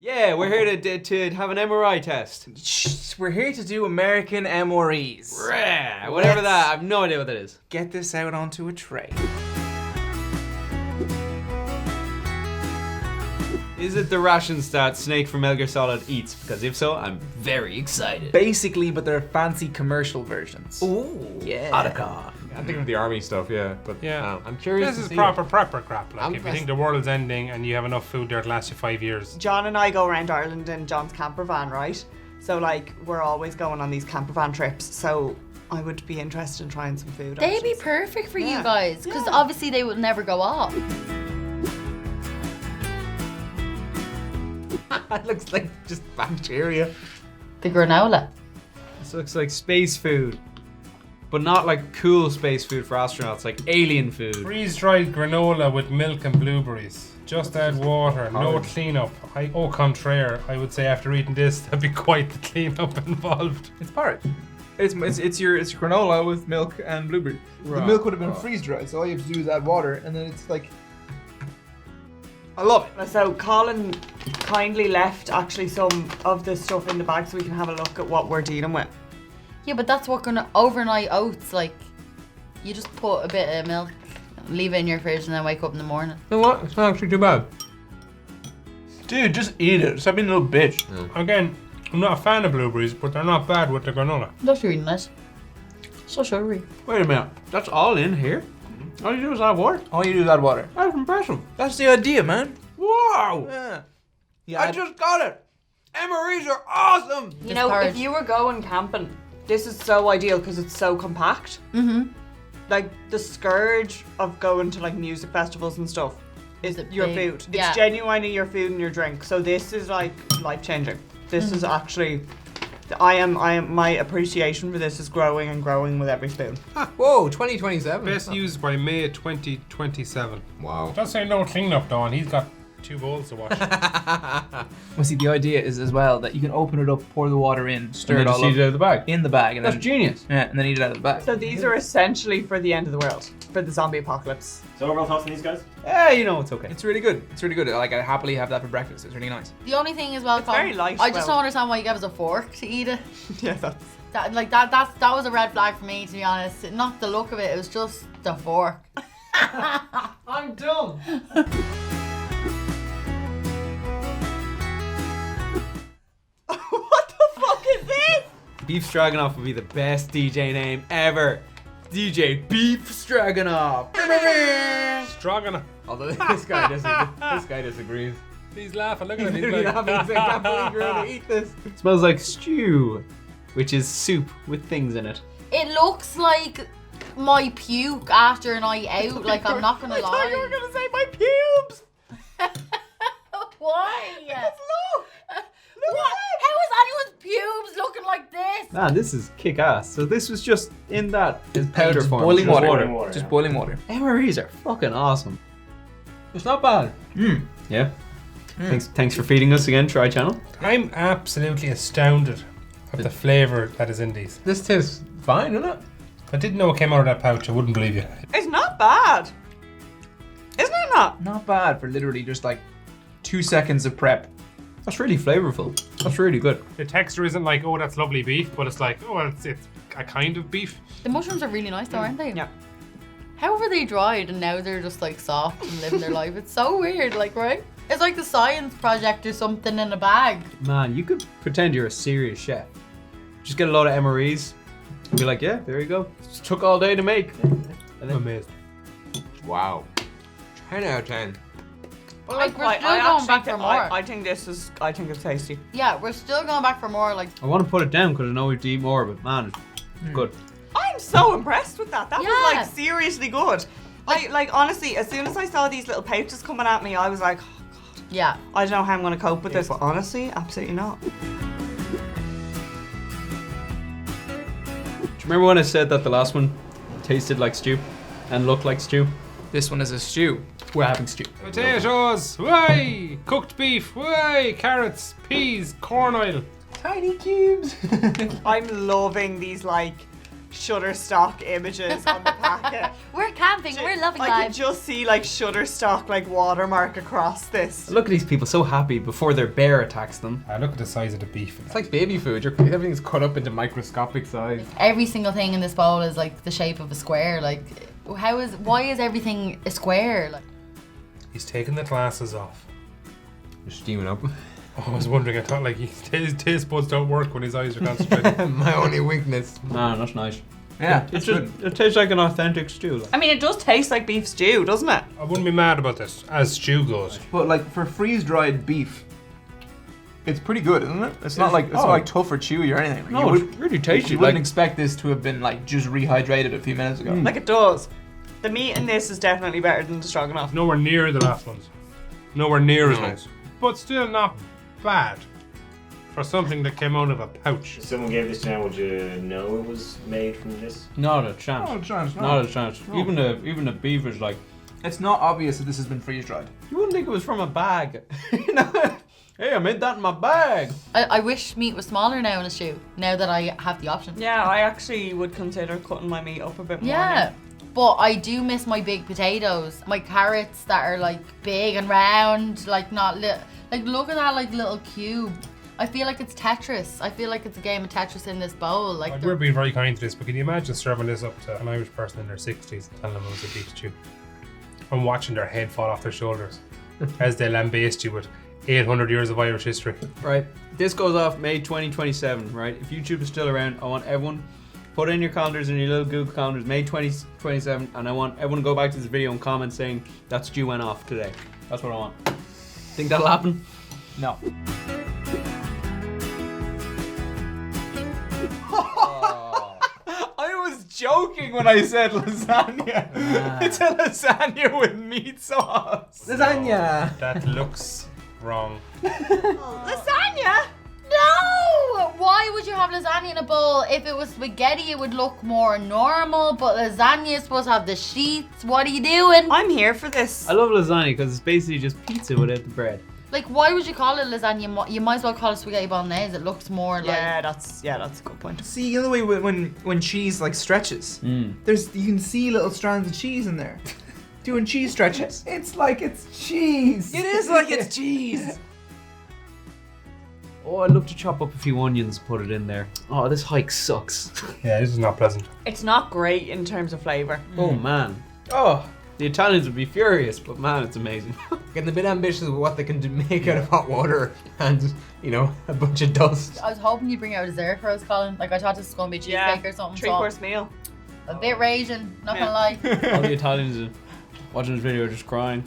Yeah, we're here to have an MRI test. Shh, we're here to do American MREs. Whatever that, I have no idea what that is. Get this out onto a tray. Is it the rations that Snake from Metal Gear Solid eats? Because if so, I'm very excited. Basically, but they're fancy commercial versions. Ooh, yeah. Otacon. I'm thinking of the army stuff, yeah. But Yeah. I'm curious. This to is see proper prepper crap. Like, I'm if you think the world's ending and you have enough food there to last you 5 years. John and I go around Ireland in John's camper van, right? So like we're always going on these camper van trips. So I would be interested in trying some food. They'd be options. perfect for Yeah. you guys, because Yeah. obviously they would never go off. That looks like just bacteria. The granola. This looks like space food. But not like cool space food for astronauts, like alien food. Freeze-dried granola with milk and blueberries. Just add water, no cleanup. Au contraire, I would say after eating this, there'd be quite the cleanup involved. It's porridge. It's your granola with milk and blueberry. The milk would have been freeze dried, so all you have to do is add water, and then it's like. I love it. So Colin kindly left actually some of the stuff in the bag so we can have a look at what we're dealing with. Yeah, but that's what overnight oats, like, you just put a bit of milk, leave it in your fridge, and then wake up in the morning. You know what? It's not actually too bad. Dude, just eat it. Stop being a little bitch. Again, I'm not a fan of blueberries, but they're not bad with the granola. That's really nice. So sugary. Wait a minute, that's all in here? All you do is add water? All you do is add water. That's impressive. That's the idea, man. Wow! Yeah. I just got it! MREs are awesome! You know, porridge. if you were going camping, this is so ideal because it's so compact. Mm-hmm. Like the scourge of going to like music festivals and stuff is Is it your big? food. Yeah. It's genuinely your food and your drink. So this is like life changing. This is actually, my appreciation for this is growing and growing with every spoon. Whoa, 2027. Best used by May 2027. Wow. Just say no cleanup though, and he's got 2 bowls to wash. Well, see, the idea is as well that you can open it up, pour the water in, stir And it then all just eat it up out of the bag. in the bag, and That's then genius. yeah, and then eat it out of the bag. So these are essentially for the end of the world, for the zombie apocalypse. So overall thoughts on these guys? Yeah, you know it's okay. It's really good. It's really good. Like I happily have that for breakfast. It's really nice. The only thing is, well, Colin, very light, I just well. don't understand why you gave us a fork to eat it. Yeah, that's. That was a red flag for me, to be honest. Not the look of it, it was just the fork. I'm done. What the fuck is this? Beef Stroganoff would be the best DJ name ever. DJ Beef Stroganoff. Stroganoff. Although this guy disagrees. He's laughing, look at He's him. He's literally like, laughing. He's like, I can't believe you're able to eat this. It smells like stew, which is soup with things in it. It looks like my puke after a night out, like, I'm not gonna I thought you were lie. gonna say my pubes. Why? Look. What? How is anyone's pubes looking like this? Man, this is kick ass. So this was just in that powder Just form. boiling just water. Boiling water, Just yeah. boiling water. MREs are fucking awesome. It's not bad. Yeah. Thanks for feeding us again, Try Channel. I'm absolutely astounded at the flavour that is in these. This tastes fine, isn't it? If I didn't know it came out of that pouch, I wouldn't believe you. It's not bad. Isn't it not? Not bad for literally just like 2 seconds of prep. That's really flavorful. That's really good. The texture isn't like, oh, that's lovely beef, but it's like, oh, well, it's a kind of beef. The mushrooms are really nice though, aren't they? Yeah. How were they dried and now they're just like soft and living their life? It's so weird, like, right? It's like the science project or something in a bag. Man, you could pretend you're a serious chef. Just get a load of MREs and be like, yeah, there you go. It took all day to make. I'm amazed. Wow. 10 out of 10. Like, we're still going back for more. I think it's tasty. Yeah, we're still going back for more. Like, I want to put it down because I know we have to eat more, but man, it's good. I'm so impressed with that. That was Yeah. like seriously good. Like honestly, as soon as I saw these little pouches coming at me, I was like, oh, God, yeah. I don't know how I'm gonna cope with this. But honestly, absolutely not. Do you remember when I said that the last one tasted like stew and looked like stew? This one is a stew. We're having stew. Potatoes, whey! Cooked beef, whey! Carrots, peas, corn oil. Tiny cubes. I'm loving these like Shutterstock images on the packet. We're camping. We're loving I can life. just see like Shutterstock like watermark across this. Look at these people so happy before their bear attacks them. Look at the size of the beef. It's like baby food. Everything's cut up into microscopic size. Every single thing in this bowl is like the shape of a square. Like, why is everything a square? Like, He's taking the glasses off. You're steaming up. I was wondering, I thought like his taste buds don't work when his eyes are concentrated. My only weakness. Man, that's nice. Yeah, It's just, it tastes like an authentic stew. Like. I mean, it does taste like beef stew, doesn't it? I wouldn't be mad about this, as stew goes. But like for freeze-dried beef, it's pretty good, isn't it? It's not like tough or chewy or anything. Like, No, it's really tasty. You wouldn't expect this to have been like just rehydrated a few minutes ago. Like it does. The meat in this is definitely better than the stroganoff. Nowhere near the last ones. Nowhere near as No. nice. But still not bad for something that came out of a pouch. If someone gave this to you, would you know it was made from this? Not a chance. No chance, no. Not a chance. No. Even the beef is like. It's not obvious that this has been freeze-dried. You wouldn't think it was from a bag. You know? Hey, I made that in my bag. I wish meat was smaller now in a stew. Now that I have the option. Yeah, I actually would consider cutting my meat up a bit more. Yeah. But I do miss my big potatoes, my carrots that are like big and round, like not like look at that like little cube. I feel like it's Tetris. I feel like it's a game of Tetris in this bowl. Like We're being very kind to this, but can you imagine serving this up to an Irish person in their 60s and telling them it was a beef stew? And watching their head fall off their shoulders as they lambaste you with 800 years of Irish history. Right. This goes off May 2027, right? If YouTube is still around, I want everyone put in your calendars and your little Google calendars, May 2027, and I want everyone to go back to this video and comment saying that stew went off today. That's what I want. Think that'll happen? No. I was joking when I said lasagna. It's a lasagna with meat sauce. Lasagna. That looks wrong. Lasagna? no! Why would you have lasagna in a bowl? If it was spaghetti, it would look more normal. But lasagna is supposed to have the sheets. What are you doing? I'm here for this. I love lasagna because it's basically just pizza without the bread. Like, why would you call it lasagna? You might as well call it spaghetti bolognese. It looks more like. Yeah, that's a good point. See, you know the way when cheese like stretches, Mm. You can see little strands of cheese in there. doing cheese stretches. It's like it's cheese. It is like it's cheese. Oh, I'd love to chop up a few onions, put it in there. Oh, this hike sucks. Yeah, this is not pleasant. It's not great in terms of flavour. Oh man. Oh, the Italians would be furious, but man, it's amazing. Getting a bit ambitious with what they can make out of hot water and, you know, a bunch of dust. I was hoping you'd bring out a dessert for us, Colin. Like, I thought this was going to be a cheesecake or something. so Three-course meal. a bit raging, not Yeah. gonna lie. All the Italians are watching this video are just crying.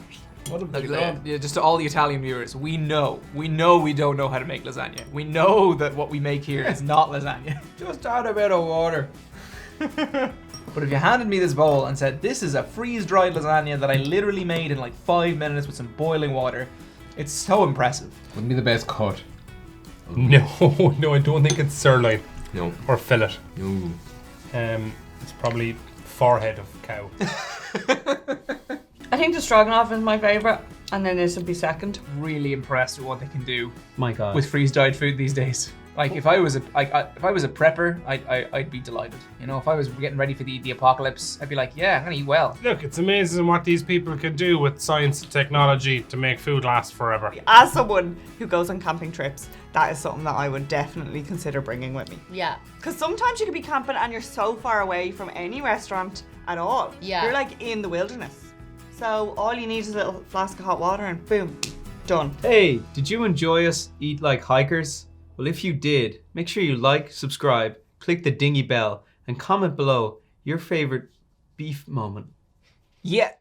What have they done? Yeah, just to all the Italian viewers, we know we don't know how to make lasagna. We know that what we make here is not lasagna. Just add a bit of water. But if you handed me this bowl and said, this is a freeze-dried lasagna that I literally made in like 5 minutes with some boiling water, it's so impressive. Wouldn't be the best cut. No, no, I don't think it's sirloin No. or fillet. No. It's probably forehead of cow. I think the stroganoff is my favourite, and then this would be second. Really impressed with what they can do My God. with freeze-dried food these days. Like if I was a prepper, I'd be delighted. You know, if I was getting ready for the apocalypse, I'd be like, yeah, I'm gonna eat well. Look, it's amazing what these people can do with science and technology to make food last forever. As someone who goes on camping trips, that is something that I would definitely consider bringing with me. Yeah. Because sometimes you could be camping and you're so far away from any restaurant at all. Yeah. You're like in the wilderness. So all you need is a little flask of hot water and boom, done. Hey, did you enjoy us eat like hikers? Well, if you did, make sure you like, subscribe, click the dingy bell, and comment below your favorite beef moment. Yeah.